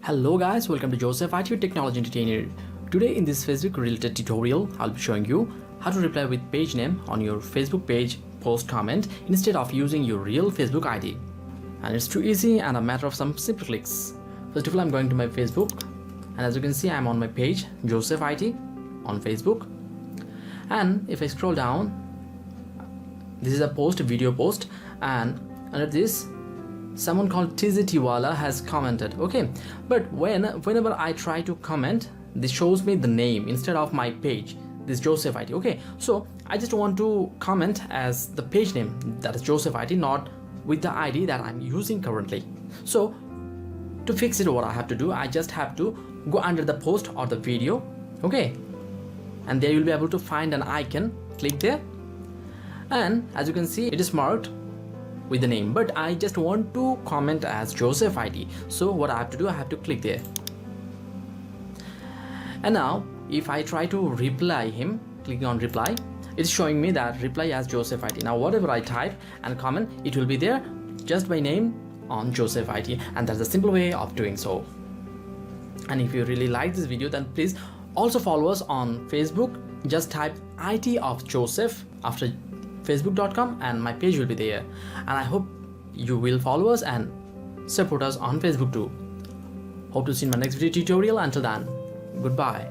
Hello guys, welcome to Joseph IT Technology Entertainer. Today in this Facebook related tutorial, I'll be showing you how to reply with page name on your Facebook page post comment instead of using your real Facebook ID. And it's too easy and a matter of some simple clicks. First of all, I'm going to my Facebook, and as you can see, I'm on my page Joseph IT on Facebook. And if I scroll down, this is a post, a video post, and under this someone called TZTwala has commented. Okay, but whenever I try to comment, this shows me the name instead of my page, this Joseph IT. Okay, so I just want to comment as the page name, that is Joseph IT, not with the ID that I'm using currently. So to fix it, what I have to do, I just have to go under the post or the video. Okay, and there you'll be able to find an icon. Click there, and as you can see, it is marked with the name, but I just want to comment as Joseph IT. So what I have to do, I have to click there. And now if I try to reply him, clicking on reply, it's showing me that reply as Joseph IT. Now whatever I type and comment, it will be there just by name on Joseph IT, and that's a simple way of doing so. And if you really like this video, then please also follow us on Facebook. Just type IT of Joseph after facebook.com and my page will be there, and I hope you will follow us and support us on Facebook too. Hope to see you in my next video tutorial. Until then, goodbye.